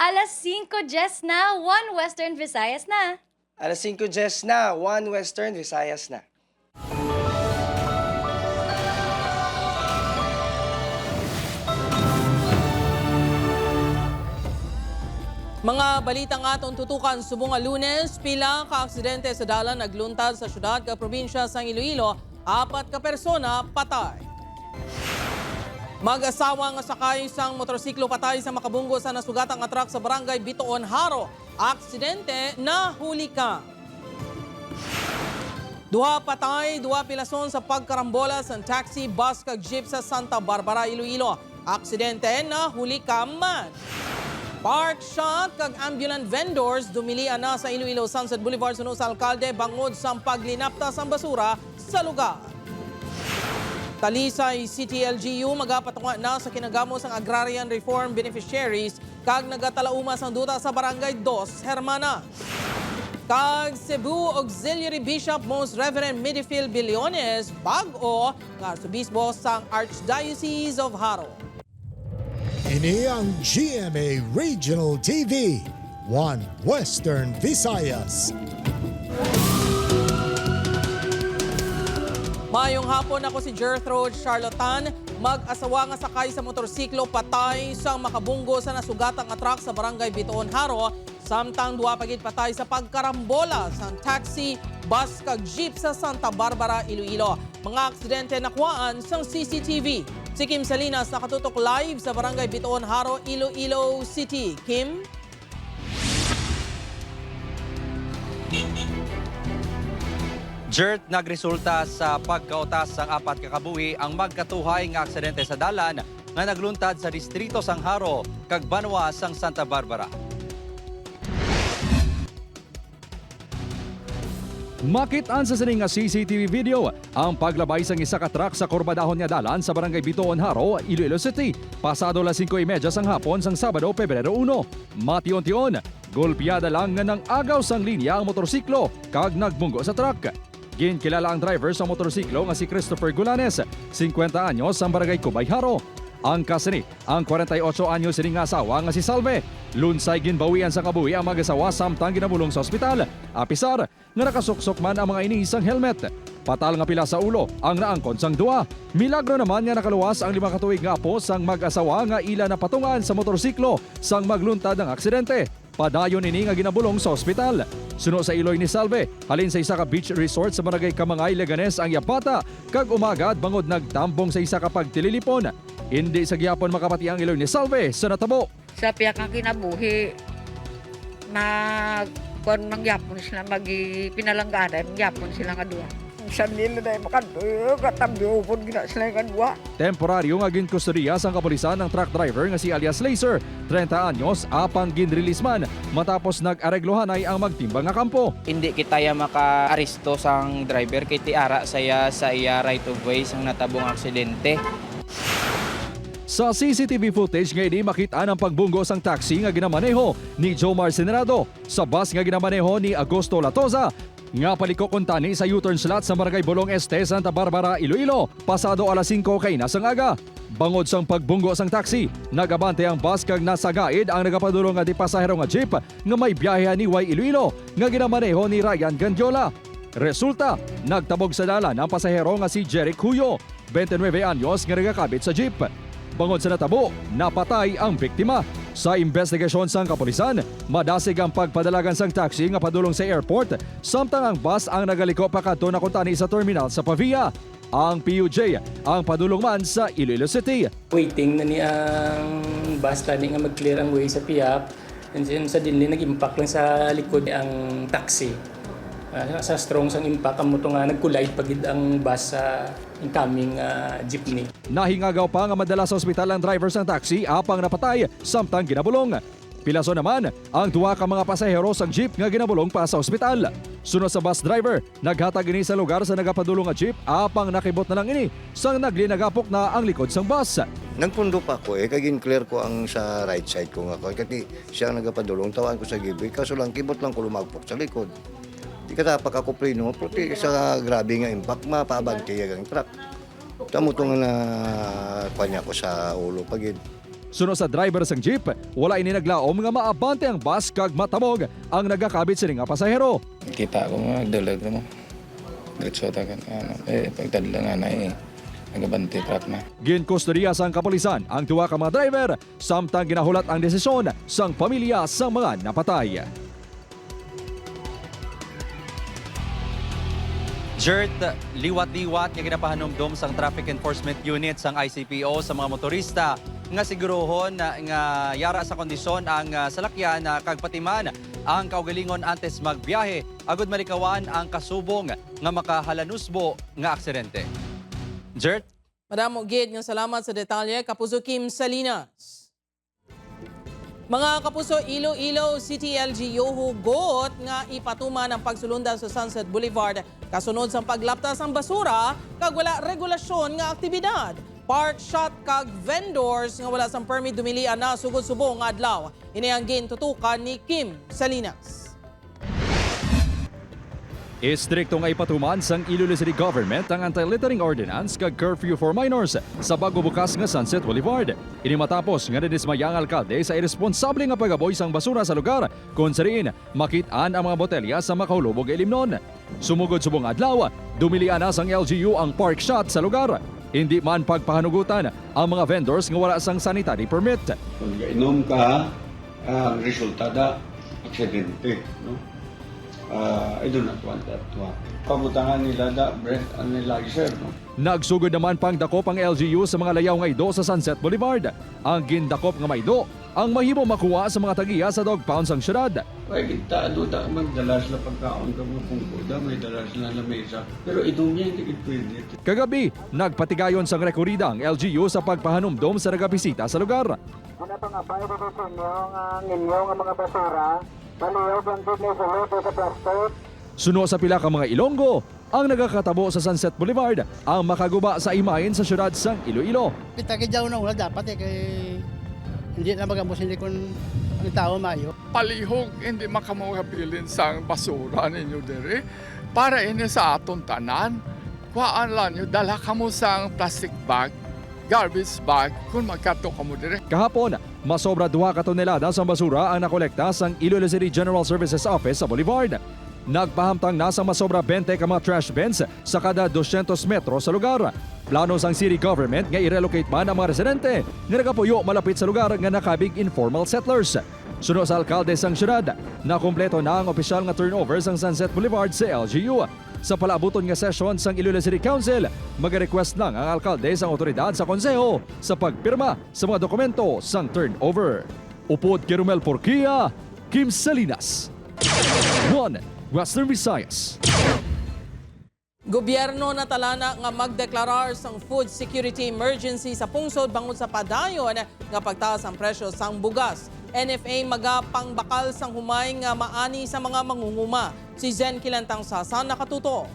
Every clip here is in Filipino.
5:10 na, 1 Western Visayas na. 5:10 na, 1 Western Visayas na. Mga balitang atong tutukan subong nga Lunes, pila ka aksidente sa dalan nagluntad sa syudad ka probinsya sa Iloilo, 4 ka persona patay. Mag-asawa nga sakay sang motorsiklo patay sa makabunggo sa nasugatang nga truck sa barangay Bitoon, Haro. Aksidente na huli ka. 2 patay, 2 pilason sa pagkarambola sa taxi, bus kag jeep sa Santa Barbara, Iloilo. Aksidente na huli ka man. Park shot kag ambulant vendors dumilian na sa Iloilo Sunset Boulevard suno sa alkalde bangod sa paglinapta sa basura sa lugar. Talisay City LGU magapatunga na sa kinagamo sang Agrarian Reform Beneficiaries kag nagatalauma sang duta sa Barangay 2 Hermana. Kag Cebu Auxiliary Bishop Most Reverend Midfield Billones bag-o nga Arsobispo sang Archdiocese of Haro. Ini ang GMA Regional TV, 1 Western Visayas. Mayong hapon, ako si Gertrude Charlatan. Mag-asawa nga sakay sa motorsiklo patay sa makabunggo sa nasugatang nga truck sa barangay Bitoon, Haro. Samtang 2 pagid patay sa pagkarambola sa taxi, bus kag jeep sa Santa Barbara, Iloilo. Mga aksidente nakuhaan sa CCTV. Si Kim Salinas nakatutok live sa barangay Bitoon, Haro, Iloilo City. Kim? Jert, nagresulta sa pagkautas ng 4 kakabuhi ang magkatuhay nga aksidente sa dalan nga nagluntad sa distrito sang Haro kag Banwa sang Santa Barbara. Makitaan sa sining nga CCTV video ang paglabay sang isa ka truck sa kurbadahon nga dalan sa barangay Bitoon, Haro, Iloilo City. Pasado las 5:30 sang hapon sang Sabado, Pebrero 1. Mation-tion, golpeada lang nga ng agaw sang linya ang motorsiklo kag nagbunggo sa truck. Ginkilala ang driver sa motorsiklo nga si Christopher Gulanes, 50 anyos, sa barangay Cubay, Haro. Ang kasini, ang 48 anyos sining asawa nga si Salve. Lunsay ginbawian sa kabuhi ang mag-asawa samtang ginabulong sa ospital. Apisar nga nakasuksok man ang mga ini sang helmet. Patal nga pila sa ulo ang naangkon sang duwa. Milagro naman nga nakaluwas ang 5 katuig nga apo sang mag-asawa nga ila na patungan sa motorsiklo sang magluntad ang aksidente. Padayon ini nga ginabulong sa ospital. Suno sa iloy ni Salve, halin sa isa ka beach resort sa barangay Kamangay, Leganes ang yapata kag umagad bangod nagtambong sa isa ka pagtililipon. Hindi sa gihapon makapati ang iloy ni Salve sa natabo. Sa piyak ang kinabuhi, kung mangyapon sila, pinalanggaday, mangyapon sila nga duwa. Sa nila na makaduyo, katambiupon gina sila nga duwa. Temporaryo nga ginkusteriya sang kapulisan ng truck driver nga si alias Laser, 30 anyos, apang ginrelease man matapos nag-areglohan ay ang magtimbang nga kampo. Hindi kita maka-aristo sang driver kay tiara saya sa iya right of way sang natabong aksidente. Sa CCTV footage nga ini makita ang pagbunggo sang taxi nga ginamaneho ni Jomar Senerado sa bus nga ginamaneho ni Agosto Latoza nga paliko kuntani sa U-turn slot sa Barangay Bolong Este, Santa Barbara, Iloilo. Pasado alas 5 kay nasang aga. Bangod sang pagbunggo sang taxi, nagabante ang bus kag nasagaid ang nagapadulong nga di pasahero nga jeep nga may biyahe ni Way Iloilo nga ginamaneho ni Ryan Gandiola. Resulta, nagtabog sa dalan ang pasahero nga si Jeric Huyo, 29 anyos nga nagakabit sa jeep. Bangod sa natabo, napatay ang biktima. Sa investigasyon sang kapulisan, madasig ang pagpadalagan sang taxi nga padulong sa airport, samtang ang bus ang nagaliko pa kadto na kuntani sa terminal sa Pavia. Ang PUJ ang padulong man sa Iloilo City. Waiting na ni ang bus tani nga mag-clear ang way sa Piap. And then sa dinli nag-impact lang sa likod ang taxi. Sa strong sang impact ang moto nga nag-collide pagid ang bus sa incoming jeepney. Nahingagaw pa nga madala sa ospital ang driver sang taxi apang napatay samtang ginabulong. Pilaso naman ang 2 ka mga pasahero sang jeep nga ginabulong pa sa ospital. Sunod sa bus driver, naghatag ini sa lugar sa nagapadulong nga jeep apang nakibot na lang ini sang naglinagapok na ang likod sang bus. Nagpundo pa ko kagin clear ko ang sa right side ko nga ko. Kasi siya ang nagapadulong, tawaan ko sa giboy. Kaso lang kibot lang ko lumagpok sa likod. Di ka dapat ako preno, pero sa grabe nga impact, mapabante ang truck. Tamo itong na kanya ko sa ulo pagid. Suno sa driver sang jeep, wala ini naglaom nga maabante ang bus kag matamog ang nagakabit sini nga pasahero. Kita ko mga nagdalag mo. Diretso tagan pagdala nga na nagabante truck na. Ginkustodiya sang kapulisan ang duwa ka mga driver samtang ginahulat ang desisyon sang pamilya sang mga napatay. Jert, liwat-liwat nga ginapahanumdum sang Traffic Enforcement Unit sang ICPO sa mga motorista nga sigurohon nga yara sa kondisyon ang salakyan na kagpatiman ang kaugalingon antes magbiyahe agud malikawan ang kasubong nga makahalanusbo nga aksidente. Jert? Madam Gid, nga salamat sa detalye. Kapuso Kim Salinas. Mga kapuso, Iloilo City LGU hugot nga ipatuman ang pagsulundan sa Sunset Boulevard kasunod sa paglaptas ang basura kag wala regulasyon nga aktibidad. Park shot kag vendors nga wala sang permit dumilian na sugod-subong nga adlaw. Ini ang gintutukan ni Kim Salinas. Istrikto nga ipatuman sang Iloilo City Government ang anti-littering ordinance kag curfew for minors sa bago bukas nga Sunset Boulevard. Ini matapos nga nadismaya ang alkalde sa irresponsable nga pagaboy sang basura sa lugar kung sariin makit-an ang mga botelya sa makahulubog ilimnon. Sumugod subong adlaw, dumilian na sang LGU ang park shot sa lugar. Hindi man pagpahanugutan ang mga vendors nga wala sang sanitary permit. Kung inom ka, ang resultada, aksidente. No? I do not want that to happen. Pabutangan nila da breath analyzer. No? Nagsugod naman pang dakop ang LGU sa mga layaw nga ido sa Sunset Boulevard. Ang gindakop nga maido ang mahimo makuha sa mga tagiya sa dog pound sang syudad. Ay, kita da magdala sila pagkaon ka mga pungkoda, may dala sila na mesa. Pero itong niya hindi pwede. Kagabi, nagpatigayon sang rekorida ang LGU sa pagpahanumdom sa nagabisita sa lugar. Ano pa nga, paano sa ninyo nga mga basura, maliyog ang sulod sa plastic. Suno sa pila ka mga Ilonggo, ang nagakatabo sa Sunset Boulevard ang makaguba sa imahin sa syudad sang Iloilo. Pitagidyaw na wala dapat kay hindi na magambos hindi kung ang tao mayo. Palihog hindi makamahabilin sa basura ninyo diri para ini sa aton tanan. Kuhaan lang nyo, dala ka mo sa plastic bag, garbage bag kung magkato ka mo diri. Kahapon, masobra 2 ka tonelada sa basura ang nakolekta sang Iloilo City General Services Office sa Boulevard. Nagpahamtang nasa masobra 20 ka mga trash bins sa kada 200 metro sa lugar. Plano sang city government nga i-relocate man ang mga residente nga nagapuyo malapit sa lugar nga nakabig informal settlers. Suno sa alkalde sang syudad, nakumpleto na ang opisyal nga turnover sang Sunset Boulevard sa LGU. Sa palaabuton nga session sang Iloilo City Council, mag-request lang ang alkalde sang otoridad sa konseho sa pagpirma sa mga dokumento sang turnover. Upod kay Romel Porquia, Kim Salinas. 1 Western Visayas. Gobyerno na talana nga magdeklarar sang food security emergency sa pungsod bangod sa padayon nga pagtaas ang presyo sang bugas. NFA magapangbakal sang humay nga maani sa mga mangunguma. Si Zen Kilantang Sasa nakatuto.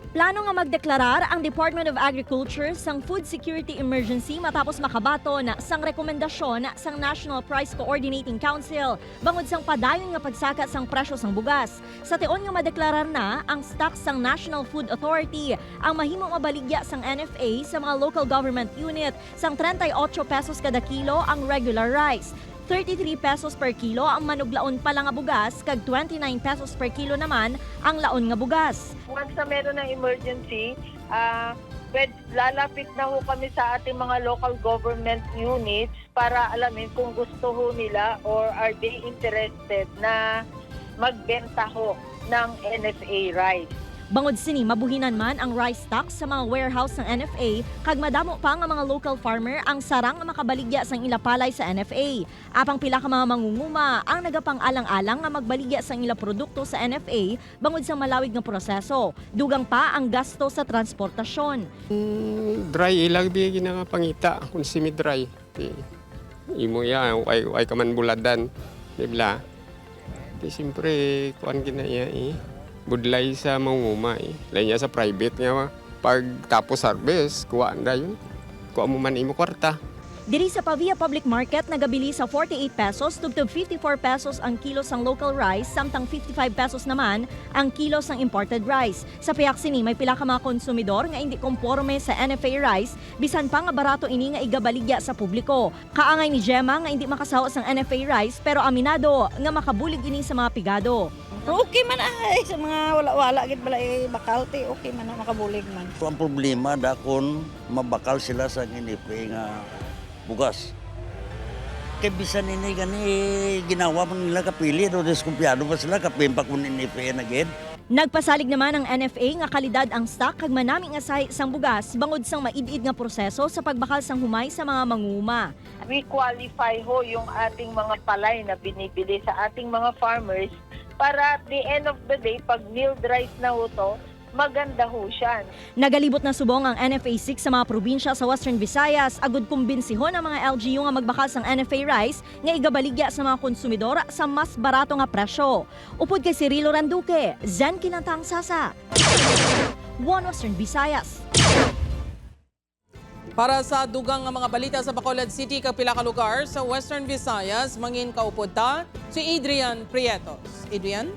Plano nga magdeklarar ang Department of Agriculture sang food security emergency matapos makabato na sang rekomendasyon sang National Price Coordinating Council bangod sang padayon nga pagsaka sang presyo sang bugas. Sa tion nga madeklarar na ang stock sang National Food Authority ang mahimong mabaligya sang NFA sa mga local government unit sang 38 pesos kada kilo ang regular rice. 33 pesos per kilo ang manuglaon pa lang nga bugas, kag 29 pesos per kilo naman ang laon nga bugas. Once na meron ng emergency, lalapit na ho kami sa ating mga local government units para alamin kung gusto ho nila or are they interested na magbenta ho ng NFA rice. Bangod sini, mabuhinan man ang rice stocks sa mga warehouse ng NFA, kag madamo pa nga mga local farmer ang sarang nga makabaligya sang ilapalay sa NFA. Apang pila ka mga mangunguma ang nagapang-alang-alang nga magbaligya sang ila produkto sa NFA bangod sa malawig nga proseso. Dugang pa ang gasto sa transportasyon. Dry ilag bigi nga pangita kung semi-dry. Imo ya ay kaman buladan, dibla. Di siyempre kuan ginaya budlay sa mangunguma Lain niya sa private nga pag tapos harvest, kuhaan na yun. Kuha mo man imo kwarta. Diri sa Pavia Public Market nagabili sa 48 pesos tugtog 54 pesos ang kilo sang local rice samtang 55 pesos naman ang kilo sang imported rice. Sa piyak sini may pila ka mga konsumidor nga hindi komporme sa NFA rice bisan pa nga barato ini nga igabaligya sa publiko. Kaangay ni Gemma nga hindi makasawa sang NFA rice pero aminado nga makabulig ini sa mga pigado. Okay man ay sa mga wala-wala gid balay bakal ti okay man makabulig man. Ang problema dakon mabakal sila sa NFA nga bugas. Kaya bisan ini gani ginawa man nila kapili do diskumpiyado pa sila kapimpak mo NFA na gid. Nagpasalig naman ang NFA nga kalidad ang stock kag manami nga sahi sang bugas bangod sang maid-id nga proseso sa pagbakal sang humay sa mga manguma. We qualify ho yung ating mga palay na binibili sa ating mga farmers para at the end of the day, pag milled rice na ho to, maganda ho siya. Nagalibot na subong ang NFA 6 sa mga probinsya sa Western Visayas agud kumbensihon ang mga LGU nga magbakal sang NFA rice nga igabaligya sa mga konsumidor sa mas barato nga presyo. Upod kay Cirilo Randuque, Zen Kinantang Sasa. One Western Visayas. Para sa dugang nga mga balita sa Bacolod City kag pila ka lugar sa Western Visayas, mangin kaupod ta si Adrian Prietos. Adrian?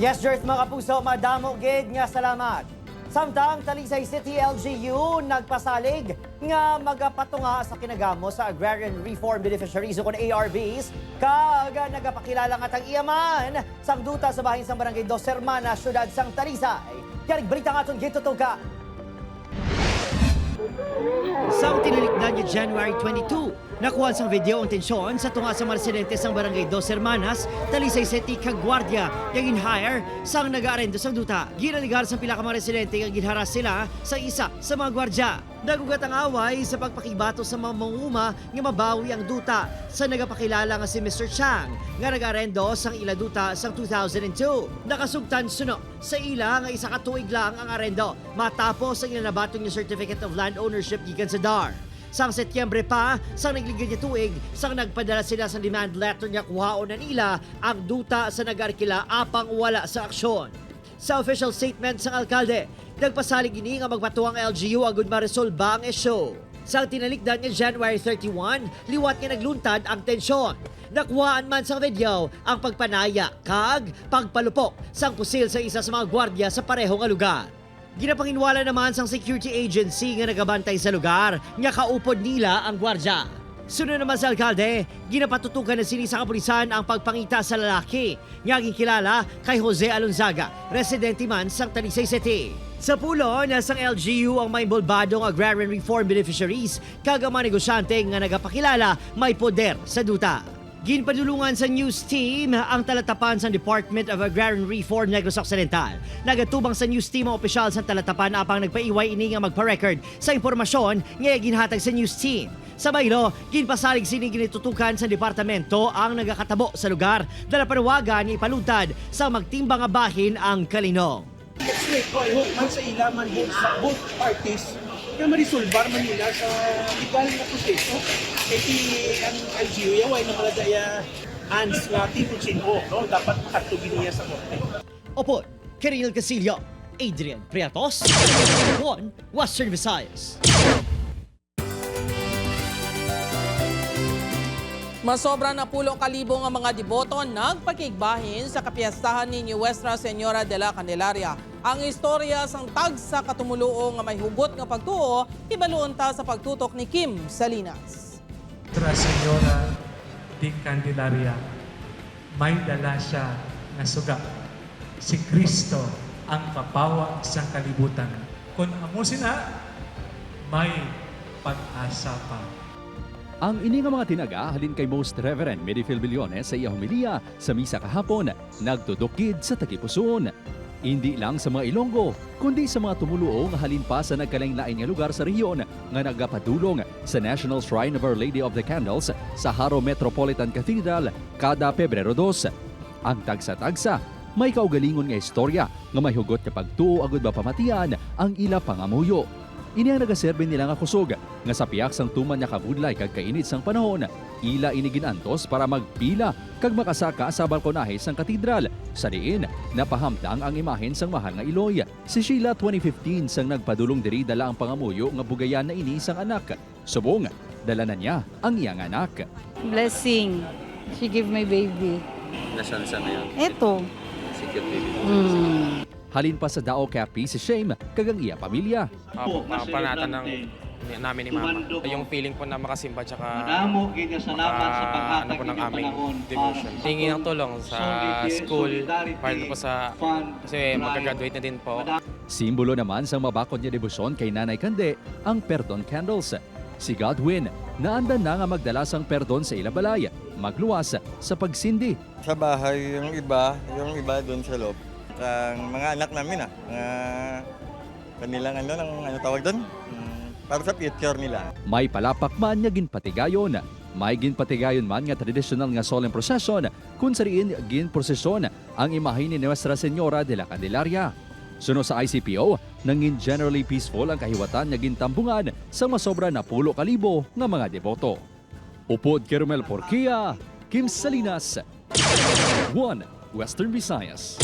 Yes, Jert, mga kapuso, madamo gid nga salamat. Samtang Talisay City LGU nagpasalig nga magapatunga sa kinagamo sa Agrarian Reform Beneficiaries o kon ARBs kag nagapakilala nga tang iyaman sang duta sa bahin sang Barangay Dos Hermanas, syudad sang Talisay. Kaya balita nga aton gitutok ka. Sa tinalikdan niya January 22, nakuha sang video ang tensyon sa tunga sa mga residente sang Barangay Dos Hermanas, Talisay City, kag Guardia, yung in-hire sang nag-aarendo sang duta. Ginaligar sa pila ka mga residente nga ginharas sila sa isa sa mga gwardya. Nagugat ang away sa pagpakibato sa mga manguma nga mabawi ang duta sa nagapakilala nga si Mr. Chang nga nag-arendo sang ila duta sang 2002. Nakasugtan suno sa ila nga isa ka tuig lang ang arendo matapos ang ilanabatong yung Certificate of Land Ownership gikan sa DAR. Sang Setyembre pa, sang nagligid niya tuig, sang nagpadala sila sa demand letter niya kuhaon na nila ang duta sa nag-arkila apang wala sa aksyon. Sa official statement sang alkalde, nagpasalig ini nga magpatuang LGU agud maresolba ang isyu. Sa tinalikdan niya January 31, liwat nga nagluntad ang tensyon. Nakuhaan man sa video ang pagpanaya kag pagpalupok sang pusil sa isa sa mga gwardya sa pareho nga lugar. Ginapanginwala naman sang security agency nga nagabantay sa lugar nga kaupod nila ang gwardya. Sunod naman sa alkalde, ginapatutukan na sini sa kapulisan ang pagpangita sa lalaki nga kilala kay Jose Alonzaga, residente man sang Talisay City. Sa pulo, nasang LGU ang may involbadong Agrarian Reform Beneficiaries kag ang mga negosyante nga nagapakilala may poder sa duta. Ginpadulungan sa news team ang talatapan sa Department of Agrarian Reform Negros Occidental. Nagatubang sa news team ang opisyal sa talatapan apang nagpaiway ini nga magpa-record sa impormasyon nga ginhatag sa news team. Sa baylo, ginpasalig sini ginitutukan sa departamento ang nagakatabo sa lugar na napanawagan ni ipaluntad sa magtimbang nga bahin ang kalinong. Straight ko, I hope man sa ila man both parties na marisolbar man nila sa legal na proseso. Kaya ang LGU yaway na maladaya hands nga tipuchin mo, no? Dapat makatugin niya sa korte. Opo, Kiril Casillo, Adrian Prietos, One Western Visayas. Masobra na 10,000 nga mga deboto nagpakigbahin sa kapiyastahan ni Nuestra Señora de la Candelaria. Ang istorya sang tag sa katumuluo nga may hugot nga pagtuo, ibaluon ta sa pagtutok ni Kim Salinas. Nuestra Señora de Candelaria, may dala siya na suga. Si Kristo ang kapawa sa kalibutan. Kung amo sina, may pag-asa pa. Ang ini nga mga tinaga halin kay Most Reverend Medifil Billones sa iya homilia sa misa kahapon, nagtudukid sa tagipusoon. Hindi lang sa mga Ilonggo, kundi sa mga tumuluo nga halin pa sa nagkalain-lain nga lugar sa rehiyon nga nagapadulong sa National Shrine of Our Lady of the Candles sa Haro Metropolitan Cathedral kada Pebrero 2. Ang tagsa-tagsa, may kaugalingon nga istorya nga may hugot nga pagtuo agud ba pamatian ang ila pangamuyo. Ini ang nagaserbe nila nga kusog nga sa piyak sang tuman niya kabudlay kag kainit sang panahon. Ila iniginantos para magpila kag makasaka sa balkonahe sang katedral. Sa diin, napahamtang ang imahen sang mahal nga Iloy. Si Sheila 2015 sang nagpadulong diri dala ang pangamuyo nga bugayan na ini sang anak. Subong, dala na niya ang iyang anak. Blessing. She give my baby. Nasaan sa ngayon? Eto. Si cute baby. Halin pa sa dao kapi si Shame kag ang iya pamilya. Panatan ng namin ni Mama. Yung feeling po na makasimba tsaka Madamo gid salamat sa paghatag po ng inyong aming panahon. devotion. Hingi ng tulong sa school para po sa kasi mag-graduate na din po. Simbolo naman sa mabakod niya debosyon kay Nanay Kande ang Perdon Candles. Si Godwin, naandan na nga magdala sang perdon sa ilabalay, magluwas sa pagsindi. Sa bahay, yung iba doon sa loob. Ang mga anak namin kanilang ano tawag doon? Para sa future nila. May palapak man nga ginpatigayon. May ginpatigayon man nga traditional nga solemn procession kung sariin ginprosesyon ang imahe ni Nuestra Señora de la Candelaria. Suno sa ICPO, nangin generally peaceful ang kahiwatan nga gintambungan sa masobra na 10,000 nga mga deboto. Upod Kermel Porquia, Kim Salinas, 1 Western Visayas.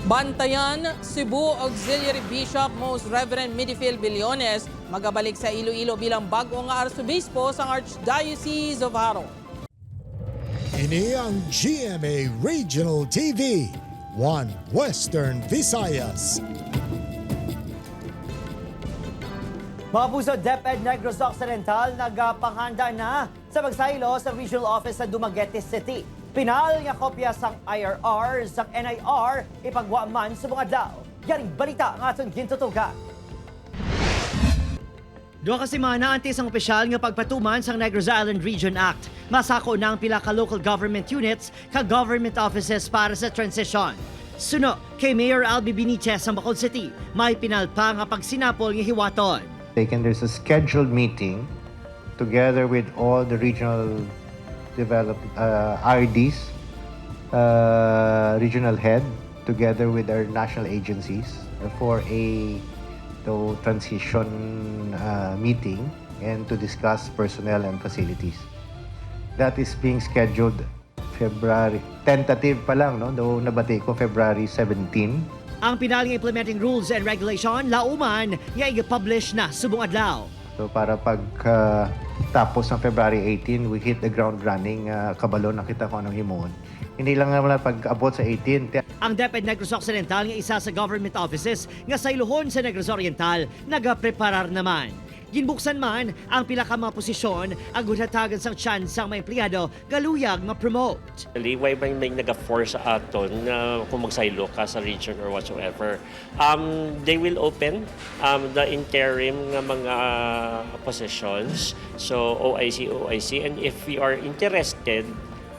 Bantayan, Cebu Auxiliary Bishop Most Reverend Midfield Billones magabalik sa Iloilo bilang bago nga Arsobispo sa Archdiocese of Haro. Ini ang GMA Regional TV, 1 Western Visayas. Mga puso, DepEd Negros Occidental nagapanghanda na sa magsaylo sa Regional Office sa Dumaguete City. Pinal nga kopya sang IRR sang NIR ipagwa man sa mga daw. Yaring balita nga atong gintutugan. Duha ka semana antes ang opisyal nga pagpatuman sang Negros Island Region Act. Masako na ang pila ka local government units ka government offices para sa transition. Suno kay Mayor Albi Benitez sa Bacolod City, may pinalpa nga pagsinapol nga hiwaton. There's a scheduled meeting together with all the regional RDs, regional head, together with our national agencies for a transition meeting and to discuss personnel and facilities. That is being scheduled February, tentative pa lang, no? Though nabati ko February 17. Ang pinaling implementing rules and regulation, lauman nga i-publish na subong adlaw. So para pag tapos ng February 18, we hit the ground running, kabalo nakita ko anong himuon. Hindi lang naman pag-abot sa 18. Ang DepEd Negros Occidental nga isa sa government offices nga sa iluhon sa Negros Oriental nagapreparar naman. Ginbuksan man ang pila ka mga posisyon ang gunhatagan sang chance ang mga empleyado galuyag ma-promote. Why ba may nag-force sa aton na kung magsaylo ka sa region or whatsoever? They will open the interim nga mga positions, so OIC, and if you are interested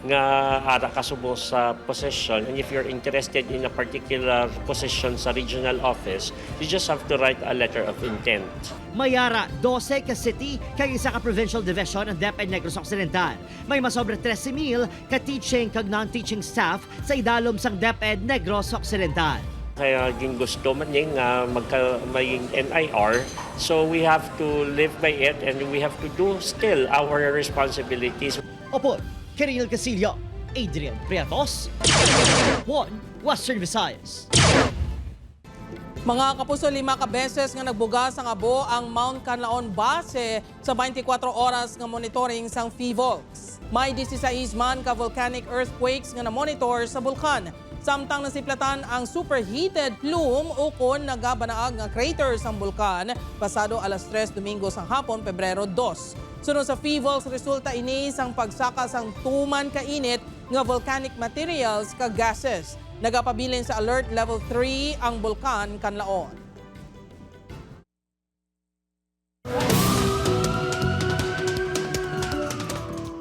nga ara ka subo sa position, and if you're interested in a particular position sa regional office, you just have to write a letter of intent. Mayara, 12 ka city kay isa ka provincial division ng DepEd Negros Occidental. May masobra 13,000 ka teaching kag non-teaching staff sa idalom sang DepEd Negros Occidental. Kaya gusto man yung maging NIR, so we have to live by it and we have to do still our responsibilities. Opo, Kiril Casillo, Adrian Priatos, 1 Western Visayas. Mga kapuso, 5 ka beses nga nagbugas ang abo ang Mount Canlaon base sa 24 oras nga monitoring sang PHIVOLCS. May 16 man ka volcanic earthquakes nga na-monitor sa bulkan. Samtang nasiplatan ang superheated plume ukon nagabanaag nga crater sang bulkan pasado alas 3 Domingo sang hapon, Pebrero 2. Sunod sa PHIVOLCS, resulta ini sang pagsaka sang tuman kainit nga volcanic materials ka gases. Nagapabilin sa alert level 3 ang bulkan Canlaon.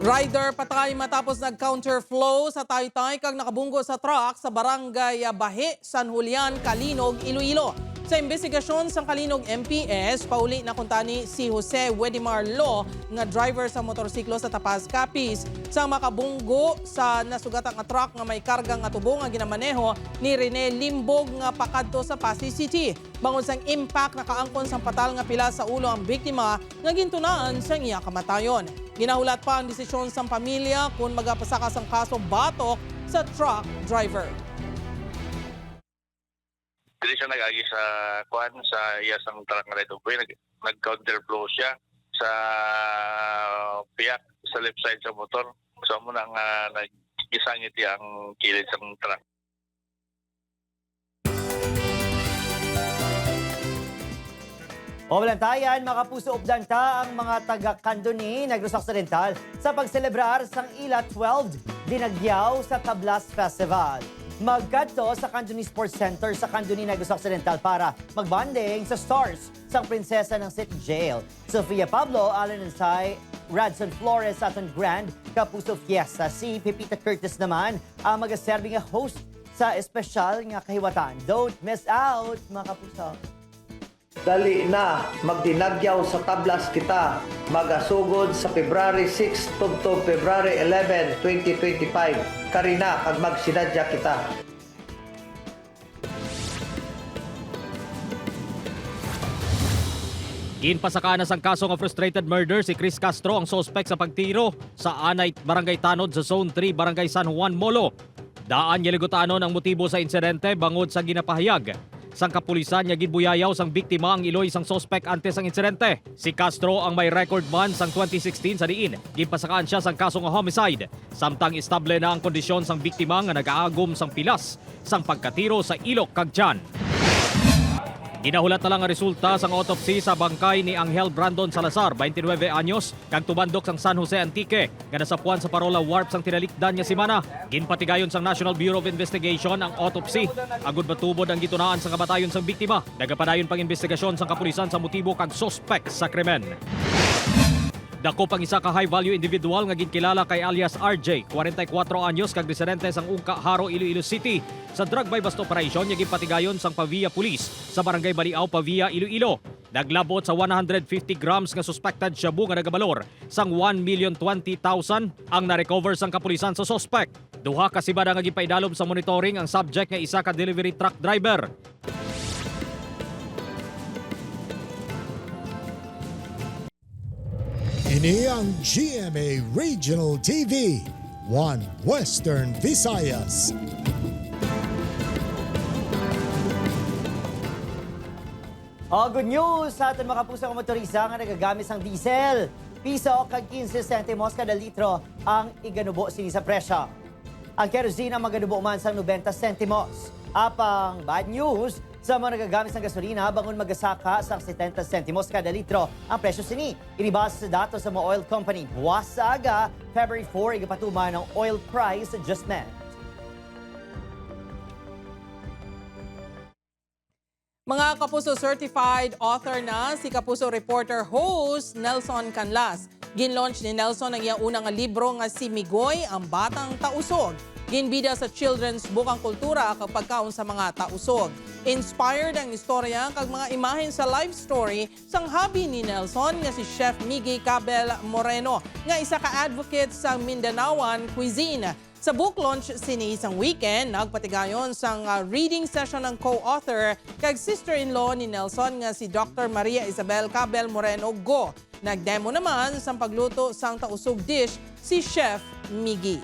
Rider patay matapos nag-counterflow sa Taytay kag nakabunggo sa truck sa barangay Bahe, San Julian, Kalinog, Iloilo. Sa investigasyon sa Kalinog MPS, pauli na kuntani si Jose Wedimar Lo nga driver sa motorsiklo sa Tapaz, Capiz. Sa makabunggo sa nasugatang nga truck nga may karga nga tubo nga ginamaneho ni Rene Limbog nga pakadto sa Pasay City. Bangon sang impact nakaangkon sang patal nga pila sa ulo ang biktima nga gintunaan sa iya kamatayon. Ginahulat pa ang desisyon sang pamilya kung magapasaka sang kaso batok sa truck driver. Dili siya nag-agi sa kuan sa iyasang truck nga right of way, nag-counterflow siya sa piyak sa left side sa motor. So mo nang nag-isangit ang kilid sa truck. Pawalantayan, makapuso updanta ang mga taga-Kandoni, Negros Occidental sa pagselebrar sang Ila 12 Dinagyaw sa Tablas Festival. Magkadto sa Kandoni Sports Center sa Kandoni, Negros Occidental para magbanding sa stars sang prinsesa ng City Jail. Sofia Pablo, Alan Ansay, Radson Flores at ang Grand Kapuso Fiesta. Si Pepita Curtis naman ang magaserbi nga host sa espesyal nga kahiwatan. Don't miss out, mga kapuso. Dali na, magdinagyaw sa tablas kita. Magasugod sa February 6 to February 11, 2025. Karina, kag magsinadya kita. Ginpasakanas ang kaso ng frustrated murder si Chris Castro ang sospek sa pagtiro sa Anay Barangay Tanod sa Zone 3, Barangay San Juan, Molo. Daan yaligutaan ang motibo sa insidente bangod sa ginapahayag. Sang kapulisan niya ginbuyayaw sang biktima ang iloy sang sospek antes ang insidente. Si Castro ang may record man sang 2016 sa diin. Ginpasakaan siya sang kaso nga homicide. Samtang estable na ang kondisyon sang biktima nga nagaagom sang pilas sang pagkatiro sa ilok kag tiyan. Ginahulat na lang ang resulta sang autopsy sa bangkay ni Angel Brandon Salazar, 29 anyos, kang tubandok sang San Jose Antique, nga nasapuan sa Parola Warp sang tinalikdan niya simana. Ginpatigayon sang National Bureau of Investigation ang autopsy. Agud matubod ang gitunaan sa kamatayon sang biktima. Nagapadayon pang investigasyon sang kapulisan sa motibo kag sospek sa krimen. Dako pang isa ka high-value individual nga ginkilala kay alias RJ, 44 anyos kag residente sang Ungka, Haro, Iloilo City. Sa drug buy bust operation niya gipatigayon sang Pavia Police sa Barangay Baliao, Pavia, Iloilo. Naglabot sa 150 grams nga suspected shabu nga nagabalor sang 1,020,000 ang na-recover sang kapulisan sa suspect. Duha ka sibada nga gipaidalom sa monitoring ang subject nga isa ka delivery truck driver. Ini ang GMA Regional TV, One Western Visayas. Good news sa ating mga kapusang motorista nga nagagamit sang diesel. Piso kag 15 centimos kada litro ang iganubo sini sa presyo. Ang kerosene ang maganubo man sang 90 centimos. Apang bad news sa mga nagagamit ng gasolina bangon magasaka sa 70 centimos kada litro ang presyo sini. Inibasa sa datos sa mga oil company. Buwas sa aga, February 4, igapatuman ng oil price adjustment. Mga Kapuso certified author na si Kapuso reporter host Nelson Canlas. Ginlaunch ni Nelson ang iyang unang libro nga si Migoy, ang Batang Tausog. Ginbida sa children's book ang kultura kapag kaon sa mga tausog. Inspired ang istorya kag mga imahen sa life story sang hobby ni Nelson nga si Chef Miggy Cabel Moreno nga isa ka advocate sa Mindanaoan cuisine. Sa book launch sini isang weekend, nagpatigayon sang reading session ng co-author kag sister-in-law ni Nelson nga si Dr. Maria Isabel Cabel Moreno Go. Nagdemo naman sang pagluto sang tausog dish si Chef Miggy.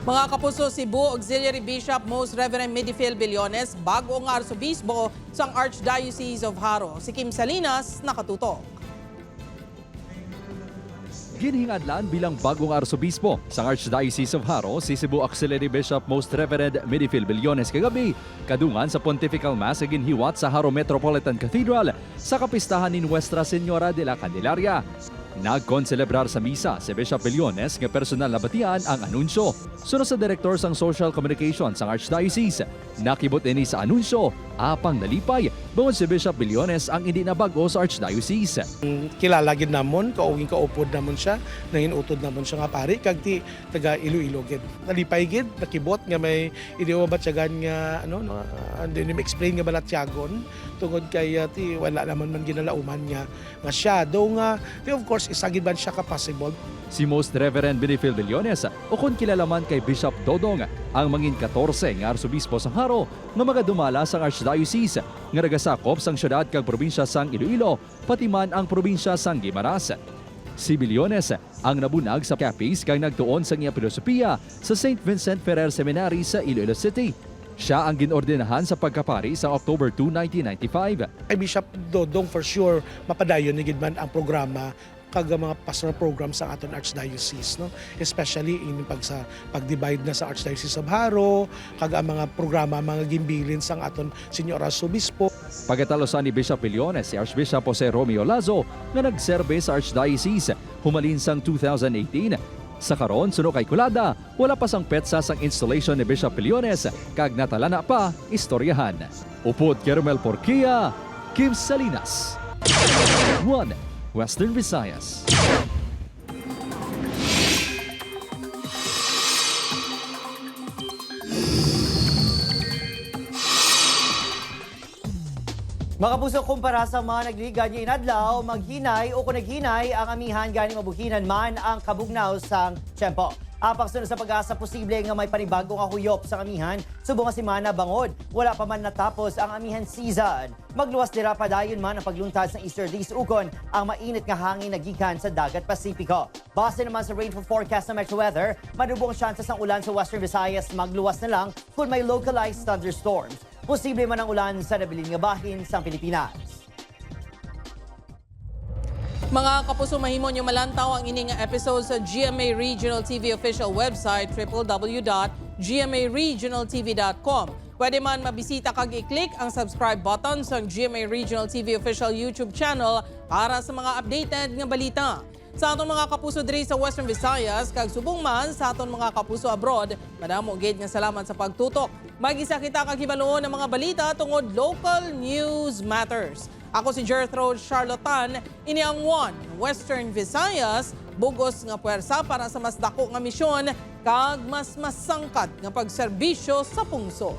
Mga Kapuso, Cebu Auxiliary Bishop Most Reverend Midifil Billones, bagong Arsobispo sa Archdiocese of Haro. Si Kim Salinas, nakatutok. Ginhingadlan bilang bagong arsobispo sa Archdiocese of Haro si Cebu Auxiliary Bishop Most Reverend Midifil Billones kagabi, kadungan sa Pontifical Mass sa ginhiwat sa Haro Metropolitan Cathedral sa kapistahan ni Nuestra Señora de la Candelaria. Nagkonselebrar sa misa si Bishop Billones nga personal na batian ang anunsyo. Sunod sa direktor sang Social Communication sang Archdiocese, nakibot ini sa anunsyo, apang nalipay, bangod si Bishop Billones ang hindi nabago sa Archdiocese. Kilala gid namon, kauging kaupod namon siya, nanginutod namon siya nga pari, kag ti taga Iloilo gid. Nalipay gid, nakibot nga may idiwa batyagan nga, hindi explain nga balatyagon, tungod kay ti wala naman man ginalauman nga siya. Though nga, of course, isagid man siya ka-possible. Si Most Reverend Benefil Billones o kung kilalaman kay Bishop Dodong ang mangin 14 nga arsobispo sang Haro nga magadumala sang Archdiocese nga nagasakop sang syudad kag probinsya sang Iloilo pati man ang probinsya sang Guimaras. Si Billones ang nabunag sa Capiz kag nagtuon sang iya filosofiya sa St. Vincent Ferrer Seminary sa Iloilo City. Siya ang ginordinahan sa pagkapari sa October 2, 1995. Kay Bishop Dodong for sure mapadayon ni gid man ang programa kag mga pastoral programs sa aton Archdiocese, no? Especially in pag-divide na sa Archdiocese of Haro, kag ang mga programa, mga gimbilin sang aton Senior Arsobispo. Pagkatalosan ni Bishop Billones, si Archbishop Jose Romeo Lazo nga nagserbe sa Archdiocese humalin sang 2018. Sa karon, suno kay Kulada, wala pa sang petsa sang installation ni Bishop Billones kag natalana pa istoryahan. Upod Kermel Porquia, Kim Salinas. 1 Western Visayas. Mga puso, kumpara sa mga nagligan niya inadlaw, maghinay o kung naghinay ang amihan gani mabuhinan man ang kabugnaw sang tiyempo. Apak sunod sa pag-asa, posible nga may panibagong kahuyop sa amihan, subong nga si Mana bangod. Wala pa man natapos ang amihan season. Magluwas dira padayon man ang pagluntad sa easterlies ukon ang mainit nga hangin nagikan sa dagat Pasipiko. Base naman sa rainfall forecast ng Metro Weather, madubong chances ng ulan sa Western Visayas, magluwas na lang kung may localized thunderstorms. Posible man ang ulan sa nabilin nga bahin sa Pilipinas. Mga kapuso, mahimo nyo malantaw ang ining episode sa GMA Regional TV official website www.gmaregionaltv.com. Pwede man mabisita kag i-click ang subscribe button sa GMA Regional TV official YouTube channel para sa mga updated nga balita. Sa atong mga kapuso diri sa Western Visayas, kag subong man sa atong mga kapuso abroad, madamo gid nga salamat sa pagtutok. Mag-isa kita kag hibaloon ng mga balita tungod local news matters. Ako si Gertrude Charlotan, ini ang 1 Western Visayas, bugos nga puwersa para sa mas dako nga misyon kag mas masangkad nga pagserbisyo sa pungso.